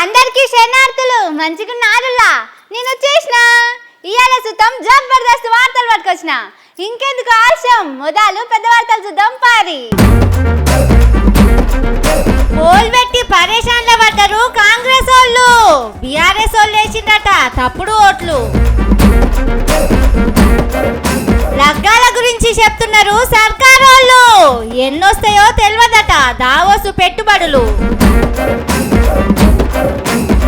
అందరికీ శరణార్థులు మంచిగున్నారులా. నేను వచ్చేసిన ఇయాల సుతం జబర్దస్త్ వార్తలు పట్టుకొచ్చిన. ఇంకెందుకు ఆలస్యం, మొదలు పెద్ద వార్తలు చూద్దాం పారి. పోల్ పెట్టి పరేషాన్ల పడ్డారు కాంగ్రెస్ వాళ్ళు. బీఆర్ఎస్ వాళ్ళు వేసిందట తప్పుడు ఓట్లు. లగ్గాల గురించి చెప్తున్నారు సర్కారు వాళ్ళు. ఎన్నొస్తాయో తెలియదట దావోసు పెట్టుబడులు.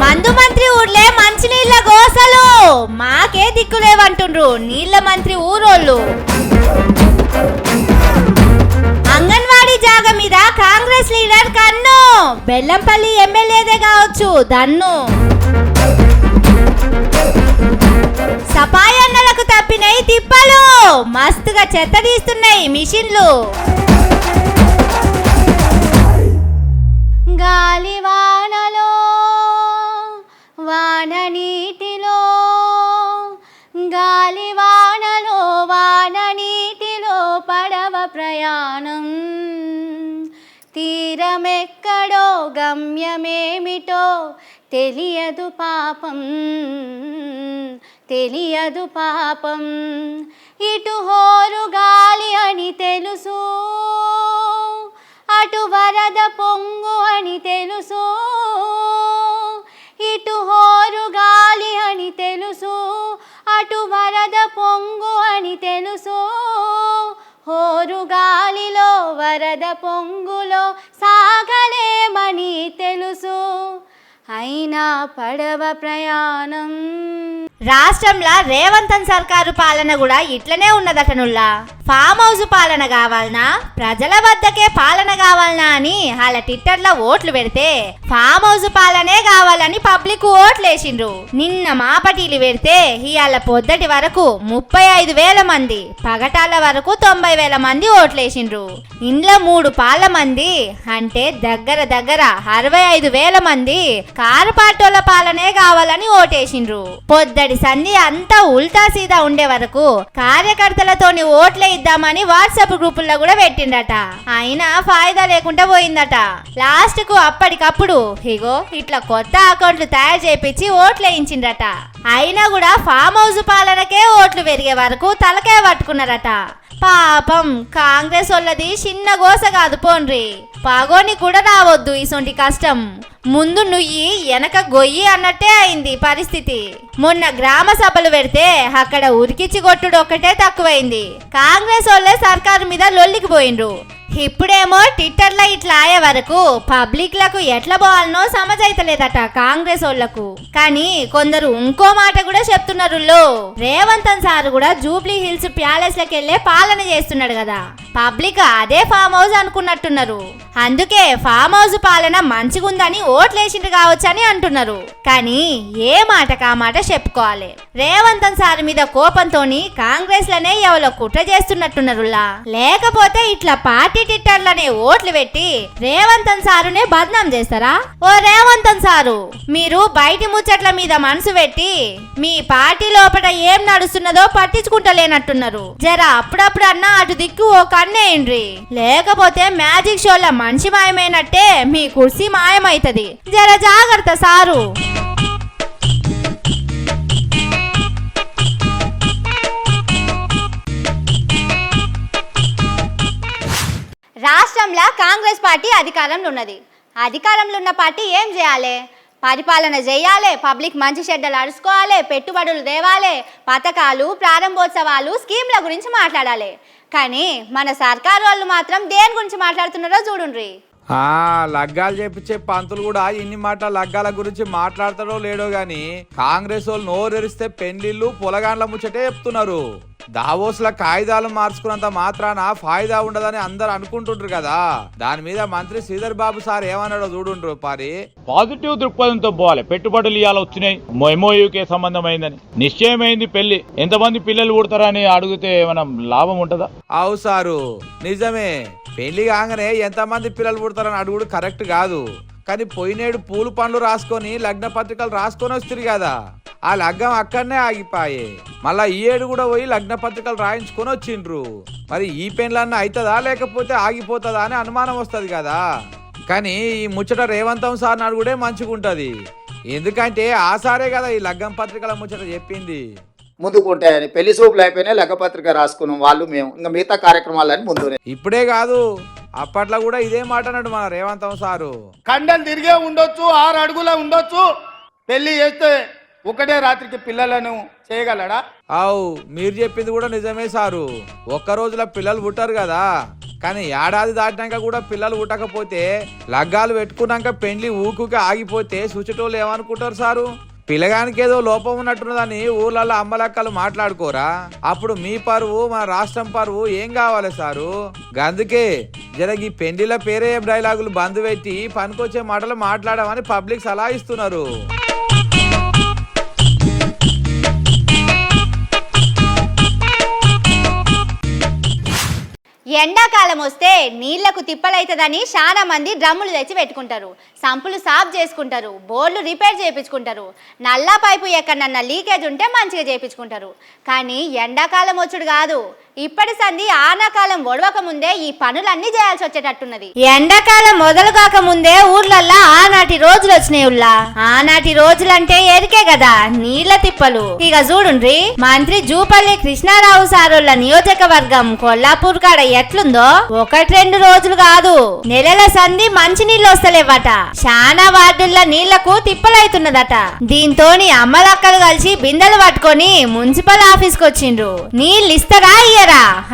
మందు మంత్రి ఊర్లే మంచినీళ్ళ గోసలు. మాకే దిక్కులేవంటుండ్రు నీళ్ళ మంత్రి ఊరోళ్ళు. అంగన్వాడీ జాగ మీద కాంగ్రెస్ లీడర్ కన్ను. బెల్లంపల్లి ఎమ్మెల్యేదే కావచ్చు దన్ను. సపాయన్నలకు తప్పినాయి తిప్పలు. మస్తుగా చెత్త తీస్తున్నాయి మిషన్లు. గాలివానలో వాన నీటిలో, గాలివానలో వాన నీటిలో పడవ ప్రయాణం. తీరమెక్కడో గమ్యమేమిటో తెలియదు పాపం, తెలియదు పాపం. ఇటు హోరు గాలి అని తెలుసు, అటు వరద పొంగు అని తెలుసు. ఇటు హోరు గాలి అని తెలుసు, అటు వరద పొంగు అని తెలుసు. హోరు గాలిలో వరద పొంగులో సాగలేమని తెలుసు, అయినా పడవ ప్రయాణం. రాష్ట్రంలో రేవంతన్ సర్కారు పాలన కూడా ఇట్లనే ఉన్నదటనుల్లా. ఫామ్ హౌస్ పాలన కావాలనా, ప్రజల వద్దకే పాలన కావాలనా అని వాళ్ళ ట్విట్టర్లో ఓట్లు పెడితే ఫామ్ హౌస్ పాలనే కావాలని పబ్లిక్ ఓట్లు వేసిండ్రు. నిన్న మాపటీలు పెడితే ఇవాళ పొద్దటి వరకు 35,000 మంది, పగటాల వరకు 90,000 మంది ఓట్లు వేసిండ్రు. ఇంట్లో 3 పాళ్ళ మంది అంటే దగ్గర దగ్గర 65,000 మంది కారు పార్టీల పాలనే కావాలని ఓటేసిండ్రు. పొద్దటి సంధి అంతా ఉల్టా సీదా ఉండే వరకు కార్యకర్తలతోని ఓట్లే ఇద్దామని వాట్సాప్ గ్రూపుల్లో కూడా పెట్టిండట. అయినా ఫాయిదా లేకుండా పోయిందట. లాస్ట్ కు అప్పటికప్పుడు ఇగో ఇట్లా కొత్త అకౌంట్లు తయారు చేపించి ఓట్లు వేయించిండట. అయినా కూడా ఫామ్ హౌస్ పాలనకే ఓట్లు పెరిగే వరకు తలకాయ పట్టుకున్నారట. పాపం కాంగ్రెస్ వాళ్ళది చిన్న గోస కాదు పోన్రి. పగోని కూడా రావద్దు ఇసొంటి కష్టం. ముందు నుయ్యి వెనక గొయ్యి అన్నట్టే అయింది పరిస్థితి. మొన్న గ్రామ సభలు పెడితే అక్కడ ఉరికిచ్చి కొట్టుడు ఒక్కటే తక్కువైంది. కాంగ్రెస్ వాళ్ళే సర్కారు మీద లొల్లికి పోయిండ్రు. ఇప్పుడేమో ట్విట్టర్లో ఇట్లా అయ్యే వరకు పబ్లిక్ లకు ఎట్లా పోవాలనో సమజైతలేదట కాంగ్రెస్ వాళ్ళకు. కానీ కొందరు ఇంకో మాట కూడా చెప్తున్నారు. రేవంతన్ సార్ కూడా జూబ్లీ హిల్స్ ప్యాలెస్ లకి వెళ్ళే పాలన చేస్తున్నాడు కదా, పబ్లిక్ అదే ఫామ్ హౌస్ అనుకున్నట్టున్నారు. అందుకే ఫామ్ హౌస్ పాలన మంచిగుందని ఓట్లేసిండ్రు కావచ్చు అని అంటున్నారు. కానీ ఏ మాటకా మాట చెప్పుకోవాలి. రేవంతన్ సార్ మీద కోపంతోని కాంగ్రెస్ లనే ఎవరో కుట్ర చేస్తున్నట్టున్నారులా. లేకపోతే ఇట్లా పార్టీ ట్విట్టర్లనే ఓట్లు పెట్టి రేవంతన్ సారునే బద్నాం చేస్తారా? ఓ రేవంతన్ సారు, మీరు బయటి ముచ్చట్ల మీద మనసు పెట్టి మీ పార్టీ లోపల ఏం నడుస్తున్నదో పట్టించుకుంటలేనట్టున్నారు. జర అప్పుడప్పుడు అన్నా అటు దిక్కు ఓ కన్నేయండ్రి. లేకపోతే మ్యాజిక్ షోల మనిషి మాయమైనట్టే మీ కుర్సీ మాయమైతది. జర జాగ్రత్త సారు. రాష్ట్రంలో కాంగ్రెస్ పార్టీ అధికారంలో ఉన్నది. అధికారంలో ఉన్న పార్టీ ఏం చేయాలి? పరిపాలన చేయాలి, పబ్లిక్ మంచి చెడ్డలు అరుచుకోవాలి, పెట్టుబడులు తేవాలి, పథకాలు, ప్రారంభోత్సవాలు, స్కీమ్ల గురించి మాట్లాడాలి. కానీ మన సర్కారు వాళ్ళు మాత్రం దేని గురించి మాట్లాడుతున్నారో చూడుండ్రి. లగ్గాలు చెప్పించే పంతులు కూడా ఇన్ని మాట లగ్గాల గురించి మాట్లాడతారో లేడో గాని కాంగ్రెస్ వాళ్ళు నోరెరిస్తే పెళ్లిళ్ళు పొలగాండ్ల ముచ్చటే చెప్తున్నారు. దావోస్ల కాయిదాలు మార్చుకున్నంత మాత్రాన ఫాయిదా ఉండదని అందరు అనుకుంటుండ్రు కదా. దాని మీద మంత్రి శ్రీధర్ బాబు సార్ ఏమన్నాడో చూడుండ్రు పారి. పాజిటివ్ దృక్పథంతో పోవాలి. పెట్టుబడులు ఇవాళ వచ్చినాయి, ఎంఓయూకే సంబంధమైందని నిశ్చయమైంది. పెళ్లి ఎంతమంది పిల్లలు పుడతారని అడిగితే ఏమైనా లాభం ఉంటుందా? అవు సారు, నిజమే. పెళ్లి కాగానే ఎంతమంది పిల్లలు పుడతారని అడుగుడు కరెక్ట్ కాదు. కానీ పోయినేడు పూలు పండ్లు రాసుకొని లగ్న పత్రికలు రాసుకొని వస్తుంది కదా, ఆ లగ్గం అక్కడనే ఆగిపోయే. మళ్ళా ఈ ఏడు కూడా పోయి లగ్న పత్రికలు రాయించుకొని వచ్చిండ్రు. మరి ఈ పెండ్లన్నా అవుతుందా లేకపోతే ఆగిపోతుందా అని అనుమానం వస్తుంది కదా. కానీ ఈ ముచ్చట రేవంతం సార్ అడుగుడే మంచిగుంటది. ఎందుకంటే ఆ సారే కదా ఈ లగ్గం పత్రికల ముచ్చట చెప్పింది. ముందుకు ఉంటాయని పెళ్లి సూపులు అయిపోయినాయి, లెక్కపత్రిక రాసుకున్నాం వాళ్ళు మేము, ఇంకా మిగతా కార్యక్రమాలని ముందునే. ఇప్పుడే కాదు అప్పట్లో కూడా ఇదే మాట అన్నాడు మన రేవంతం సారు. కండలు తిరిగే ఉండొచ్చు, 6 అడుగుల ఉండొచ్చు, పెళ్లి చేస్తే ఒకటే రాత్రికి పిల్లలను చేయగలడా? అవు మీరు చెప్పింది కూడా నిజమే సారు. ఒక్క రోజులో పిల్లలు పుట్టారు కదా, కానీ ఏడాది దాటినాక కూడా పిల్లలు పుట్టకపోతే లగ్గాలు పెట్టుకున్నాక పెండ్లి ఊకుకి ఆగిపోతే సుచటోళ్ళు ఏమనుకుంటారు సారు? పిల్లగానికి ఏదో లోపం ఉన్నట్టున్నదని ఊర్లలో అమ్మలక్కలు మాట్లాడుకోరా? అప్పుడు మీ పరువు మన రాష్ట్రం పరువు ఏం కావాలి సారు? గందుకే జరగి పెండిల పేరే డైలాగులు బంద్ పెట్టి పనికొచ్చే మాటలు మాట్లాడమని పబ్లిక్ సలహా ఇస్తున్నారు. ఎండాకాలం వస్తే నీళ్లకు తిప్పలైతుందని చాలా మంది డ్రమ్ములు తెచ్చి పెట్టుకుంటారు, సంపులు సాఫ్ చేసుకుంటారు, బోర్లు రిపేర్ చేయించుకుంటారు, నల్లా పైపు ఎక్కడన్నా లీకేజ్ ఉంటే మంచిగా చేయించుకుంటారు. కానీ ఎండాకాలం వచ్చుడు కాదు, ఇప్పటి సంది ఆనాకాలం ఒడవక ముందే ఈ పనులన్నీ చేయాల్సి వచ్చేటట్టున్నది. ఎండాకాలం మొదలు కాక ముందే ఊర్లల్లా ఆనాటి రోజులు వచ్చినాయి. ఆనాటి రోజులంటే ఎరికే కదా నీళ్ల తిప్పలు. ఇక చూడుండ్రి, మంత్రి జూపల్లి కృష్ణారావు సారోళ్ళ నియోజకవర్గం కొల్లాపూర్ కాడ ఎట్లుందో 1-2 రోజులు కాదు, నెలల సంధి మంచి నీళ్ళు వస్తలేవట. చాలా వార్డుల్లో నీళ్లకు తిప్పలైతున్నదట. దీంతోని అమ్మలక్కలు కలిసి బిందెలు పట్టుకొని మున్సిపల్ ఆఫీస్ కు వచ్చిండ్రు. నీళ్ళు ఇస్తారా ఇయ్యరా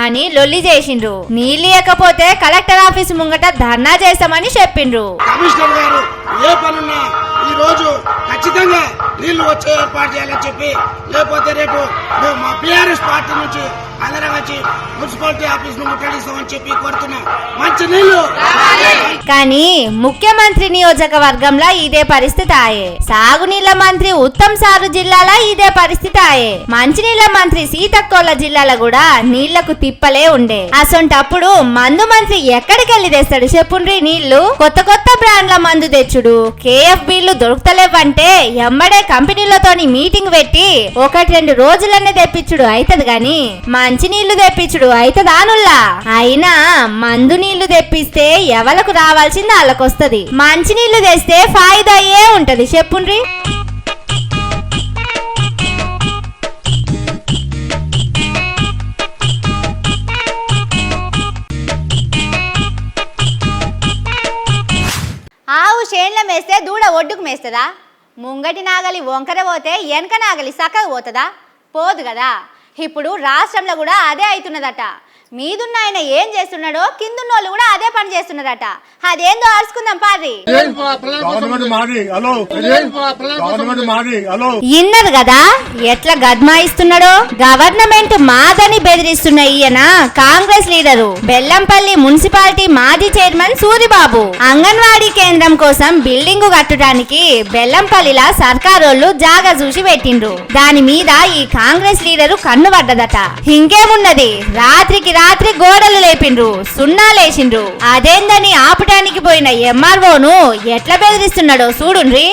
అని లొల్లి చేసిండ్రు. నీళ్ళు ఇవ్వకపోతే కలెక్టర్ ఆఫీస్ ముంగట ధర్నా చేస్తామని చెప్పిండ్రు. కమిషనర్ గారు ఏ పనున్నా ఈ రోజు ఖచ్చితంగా నీళ్లు వచ్చే ఏర్పాటు చేయాలని చెప్పి, లేకపోతే రేపు మేము మా బీఆర్ఎస్ పార్టీ నుంచి అందరం వచ్చి మున్సిపాలిటీ ఆఫీస్ ను ముట్టడిస్తామని చెప్పి కోరుతున్నాం. మంచి నీళ్లు. కానీ ముఖ్యమంత్రి నియోజకవర్గంలో ఇదే పరిస్థితి ఆయే, సాగునీళ్ల మంత్రి ఉత్తమ్ సారు జిల్లాలో ఇదే పరిస్థితి ఆయే, మంచినీళ్ల మంత్రి సీతక్కోళ్ల జిల్లాలో కూడా నీళ్లకు తిప్పలే ఉండే. అసొంటప్పుడు మందు మంత్రి ఎక్కడికి వెళ్ళి తెస్తాడు చెప్పుండ్రి నీళ్లు? కొత్త కొత్త బ్రాండ్ల మందు తెచ్చుడు, KFBలు దొరుకుతలేవంటే ఎమ్మడే కంపెనీలతోని మీటింగ్ పెట్టి 1-2 రోజులనే తెప్పించుడు అయితది గాని మంచి నీళ్లు తెప్పించుడు అయితదానుల్లా? అయినా మందు నీళ్లు తెప్పిస్తే ఎవలకు రావాల్సింది వాళ్ళకు వస్తది, మంచి నీళ్లు తెస్తే ఫాయిదా ఏ ఉంటది చెప్పుండ్రి? ఆవు చేన్ల మేస్తే దూడ ఒడ్డుకు మేస్తుందా? ముంగటి నాగలి వంకర పోతే వెనక నాగలి సక్కగా పోతుందా? పోదు కదా. ఇప్పుడు రాష్ట్రంలో కూడా అదే అవుతున్నదట. మీదున్న ఆయన ఏం చేస్తున్నాడో కిందున్నోళ్ళు కూడా అదే పని చేస్తున్నారట. అదేందో అరుచుకుందాం పారి. ఇన్నది కదా ఎట్లా గద్మాయిస్తున్నాడో. గవర్నమెంట్ మాదని బెదిరిస్తున్న ఈయన కాంగ్రెస్ లీడరు, బెల్లంపల్లి మున్సిపాలిటీ మాజీ చైర్మన్ సూరిబాబు. అంగన్వాడీ కేంద్రం కోసం బిల్డింగ్ కట్టడానికి బెల్లంపల్లిలా సర్కారోళ్ళు జాగా చూసి పెట్టిండ్రు. దాని మీద ఈ కాంగ్రెస్ లీడరు కన్ను పడ్డదట. ఇంకేమున్నది, రాత్రికి రాత్రి గోడలు లేపిండ్రు, సున్నాలేసిండ్రు. అదేందని ఆపటానికి పోయిన MROను ఎట్లా బెదిరిస్తున్నాడో చూడుండ్రి.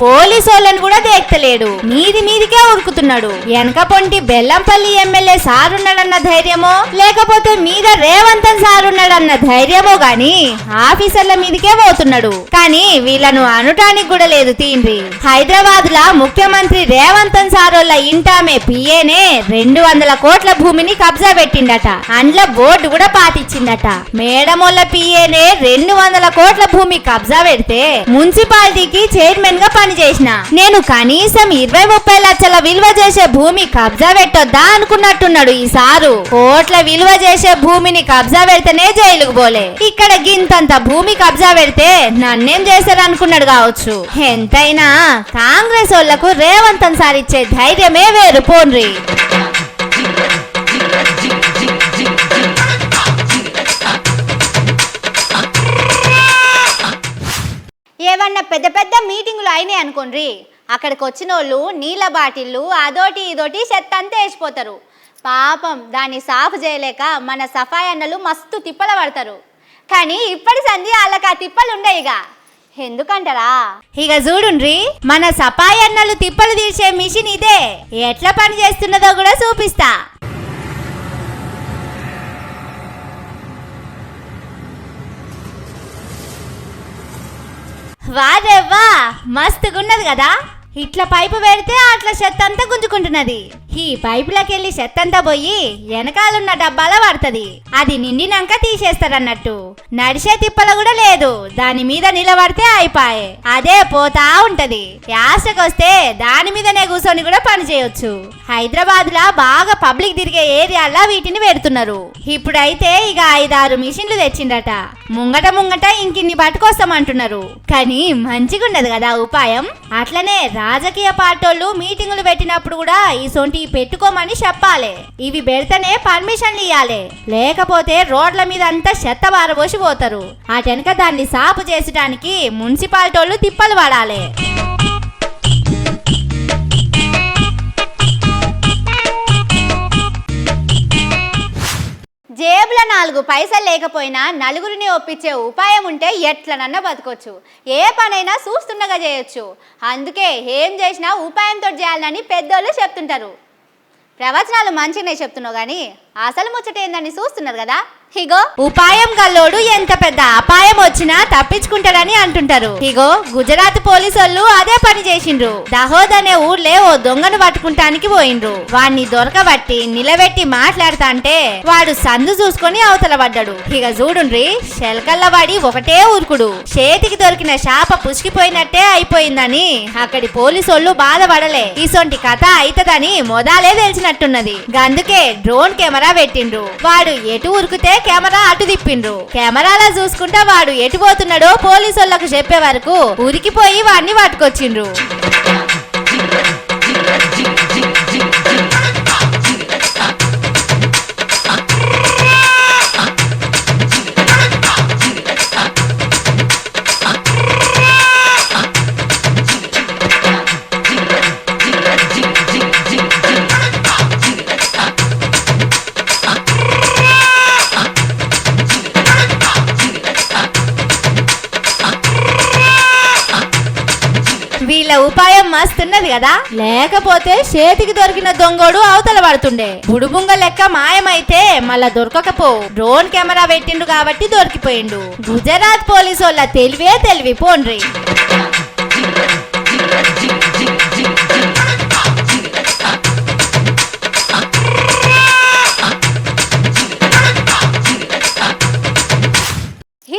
పోలీసోళ్ళని కూడా దేక్తలేడు, మీదికే ఉరుకుతున్నాడు. వెనక పొంటి బెల్లంపల్లి ఎమ్మెల్యే సారున్నాడన్న ధైర్యమో లేకపోతే మీద రేవంతన్ సారున్నాడన్న ధైర్యమో గాని ఆఫీసర్ల మీదకే పోతున్నాడు. కానీ వీళ్ళను అనటానికి కూడా లేదు తీండ్రి. హైదరాబాద్ లా ముఖ్యమంత్రి రేవంతన్ సారోళ్ళ ఇంటామే పిఏనే 200 కోట్ల భూమిని కబ్జా పెట్టిండట. అండ్ల బోర్డు కూడా పాతిచ్చిందట. మేడమోళ్ళ పిఏనే 200 కోట్ల భూమి కబ్జా పెడితే మున్సిపాలిటీకి చైర్మన్ గా పనిచేసిన నేను కనీసం 20-30 లక్షల విలువ చేసే భూమి కబ్జా పెట్టొద్దా అనుకున్నట్టున్నాడు ఈ సారు. కోట్ల విలువ చేసే భూమిని కబ్జా పెడితేనే జైలుకు పోలే, ఇక్కడ గింతంత భూమి కబ్జా పెడితే నన్నేం చేశారు అనుకున్నాడు కావచ్చు. ఎంతైనా కాంగ్రెస్ వాళ్లకు రేవంతన్ సార్ ఇచ్చే ధైర్యమే వేరు పోన్రి. ఏమన్నా పెద్ద పెద్ద మీటింగులు అయినాయి అనుకోండి, అక్కడికి వచ్చిన వాళ్ళు నీళ్ళ బాటిళ్ళు అదోటి ఇదోటి చెత్త అంతా వేసిపోతారు. పాపం దాన్ని సాఫ్ చేయలేక మన సఫాయి అన్నలు మస్తు తిప్పల పడతారు. కానీ ఇప్పటి సంధి వాళ్ళకి ఆ తిప్పలు ఉండయిగా. ఎందుకంటారా? ఇక చూడుండ్రి, మన సపాయి అన్నలు తిప్పలు తీర్చే మిషన్ ఇదే. ఎట్లా పని చేస్తున్నదో కూడా చూపిస్తా. వారెవ్వా, మస్తుగున్నది కదా. ఇట్లా పైపు పెడితే అట్లా చెత్త అంతా గుంజుకుంటున్నది. ఈ పైపులకెళ్ళి చెత్త అంతా పోయి వెనకాలన్న డబ్బాల పడుతుంది. అది నిండినాక తీసేస్తారన్నట్టు. నడిచే తిప్పల కూడా లేదు, దాని మీద నిలబడితే అయిపాయే, అదే పోతా ఉంటది. యాసకొస్తే దాని మీదనే కూర్చొని కూడా పని చేయొచ్చు. హైదరాబాద్ లా బాగా పబ్లిక్ తిరిగే ఏరియాలా వీటిని పెడుతున్నారు. ఇప్పుడైతే ఇక 5-6 మిషన్లు తెచ్చిండట. ముంగట ఇంకిన్ని పట్టుకొస్తామంటున్నారు. కానీ మంచిగుండదు కదా ఉపాయం. అట్లనే రాజకీయ పార్టీలు మీటింగులు పెట్టినప్పుడు కూడా ఈ సొంటి పెట్టుకోమని చెప్పాలి. ఇవి పెడితేనే పర్మిషన్లు ఇవ్వాలి, లేకపోతే రోడ్ల మీద అంతా చెత్త బారబోసి పోతారు. అటెనక దాన్ని సాపు చేసడానికి మున్సిపాలిటీలు తిప్పలు పడాలి. జేబులో 4 పైసలు లేకపోయినా నలుగురిని ఒప్పించే ఉపాయం ఉంటే ఎట్లనన్నా బతకొచ్చు. ఏ పనైనా చూస్తుండగా చేయొచ్చు. అందుకే ఏం చేసినా ఉపాయంతో చేయాలని పెద్దోళ్ళు చెప్తుంటారు. ప్రవచనాలు మంచిగానే చెప్తున్నావు కానీ అసలు ముచ్చట ఏందని చూస్తున్నారు కదా. ఇగో ఉపాయం గల్లోడు ఎంత పెద్ద అపాయం వచ్చినా తప్పించుకుంటారని అంటుంటారు. ఇగో గుజరాత్ పోలీసు అదే పని చేసిండ్రు. దహోద్ అనే ఊర్లే ఓ దొంగను పట్టుకుంటానికి పోయిండ్రు. వాణ్ణి దొరకబట్టి నిలబెట్టి మాట్లాడతాంటే వాడు సందు చూసుకొని అవతల పడ్డాడు. ఇక చూడుండ్రి, శెల్కల్ల వాడి ఒకటే ఊరుకుడు. చేతికి దొరికిన శాప పుసికిపోయినట్టే అయిపోయిందని అక్కడి పోలీసు బాధపడలే. ఇసొంటి కథ అయితదని మొదలే తెలిసినట్టున్నది. అందుకే డ్రోన్ కెమెరా పెట్టిండ్రు. వాడు ఎటు ఉరికితే కెమెరా అటు తిప్పిండ్రు. కెమెరాలో చూసుకుంటా వాడు ఎటు పోతున్నాడో పోలీసులకు చెప్పే వరకు ఉరికిపోయి వాడిని పట్టుకొచ్చిండ్రు. వీళ్ళ ఉపాయం మస్తున్నది కదా. లేకపోతే చేతికి దొరికిన దొంగోడు అవతల పడుతుండే. బుడుబుంగ లెక్క మాయమైతే మళ్ళా దొరకకపో. డ్రోన్ కెమెరా పెట్టిండు కాబట్టి దొరికిపోయిండు. గుజరాత్ పోలీసు వాళ్ళ తెలివి పోండ్రి.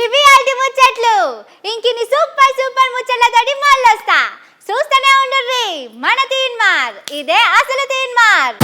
ఇవి అల్టి ముచ్చట్లు. ఇంకిన్ని సూపర్ ముచ్చట్లతోటి మళ్ళొస్తా. చూస్తూనే ఉండుర్రి మన తీన్మార్. ఇదే అసలు తీన్మార్.